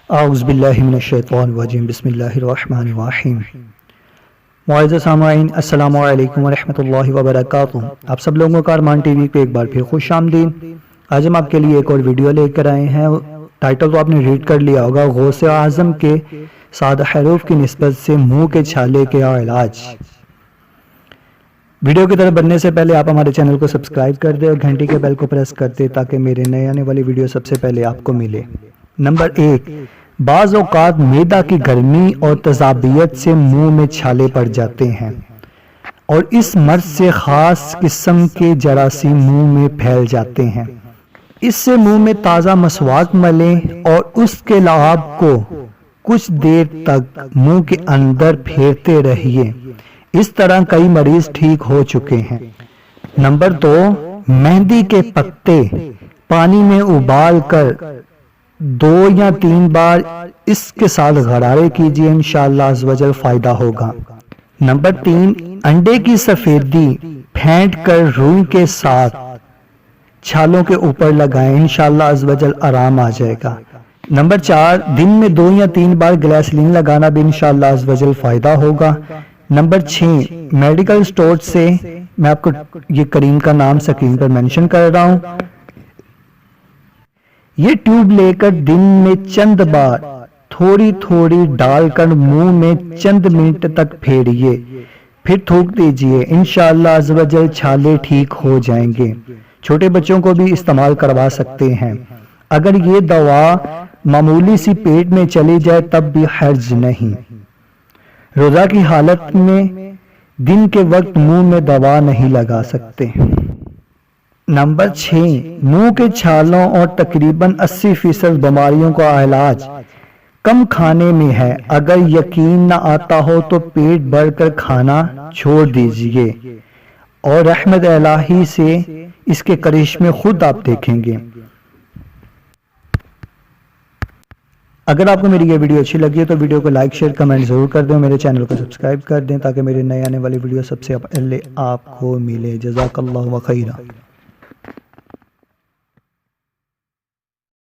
اعوذ باللہ من الشیطان الرجیم بسم اللہ الرحمن الرحیم۔ معزز سامعین السلام علیکم ورحمۃ اللہ وبرکاتہ۔ آپ سب لوگوں کا ارمان ٹی وی پہ ایک بار پھر خوش آمدید۔ آج ہم آپ کے لیے ایک اور ویڈیو لے کر آئے ہیں۔ ٹائٹل تو آپ نے ریڈ کر لیا ہوگا، غوث اعظم کے سادہ حروف کی نسبت سے منہ کے چھالے کے علاج۔ ویڈیو کی طرف بڑھنے سے پہلے آپ ہمارے چینل کو سبسکرائب کر دیں اور گھنٹی کے بیل کو پریس کر دیں تاکہ میرے نئے آنے والی ویڈیو سب سے پہلے آپ کو ملے۔ نمبر 1، بعض اوقات معدہ کی گرمی اور تذابیت سے منہ میں چھالے پڑ جاتے ہیں اور اس مرض سے خاص قسم کے جراثیم منہ میں پھیل جاتے ہیں۔ اس سے منہ میں تازہ مسواک ملیں اور اس کے لعاب کو کچھ دیر تک منہ کے اندر پھیرتے رہیے۔ اس طرح کئی مریض ٹھیک ہو چکے ہیں۔ نمبر 2، مہندی کے پتے پانی میں ابال کر 2 یا 3 بار اس کے ساتھ غرارے کیجئے، انشاءاللہ عزوجل فائدہ ہوگا۔ نمبر 3، انڈے کی سفیدی پھینٹ کر روئی کے ساتھ چھالوں کے اوپر لگائیں، انشاءاللہ عزوجل آرام آ جائے گا۔ نمبر 4، دن میں 2 یا 3 بار گلیسرین لگانا بھی انشاءاللہ عزوجل فائدہ ہوگا۔ نمبر 6، میڈیکل سٹور سے میں آپ کو یہ کریم کا نام سکرین پر مینشن کر رہا ہوں، یہ ٹیوب لے کر دن میں چند بار تھوڑی تھوڑی ڈال کر منہ میں چند منٹ تک پھیریے، پھر تھوک دیجئے، انشاءاللہ عزوجل چھالے ٹھیک ہو جائیں گے۔ چھوٹے بچوں کو بھی استعمال کروا سکتے ہیں۔ اگر یہ دوا معمولی سی پیٹ میں چلی جائے تب بھی حرج نہیں۔ روزہ کی حالت میں دن کے وقت منہ میں دوا نہیں لگا سکتے۔ نمبر 6، منہ کے چھالوں اور تقریباً 80% بیماریوں کا علاج کم کھانے میں ہے۔ اگر یقین نہ آتا ہو تو پیٹ بھر کر کھانا چھوڑ دیجئے اور رحمت الہی سے اس کے کرشمے خود آپ دیکھیں گے۔ اگر آپ کو میری یہ ویڈیو اچھی لگی ہے تو ویڈیو کو لائک شیئر کمنٹ ضرور کر دیں، میرے چینل کو سبسکرائب کر دیں تاکہ میرے نئے آنے والی ویڈیو سب سے پہلے آپ کو ملے۔ جزاک اللہ خیرہ۔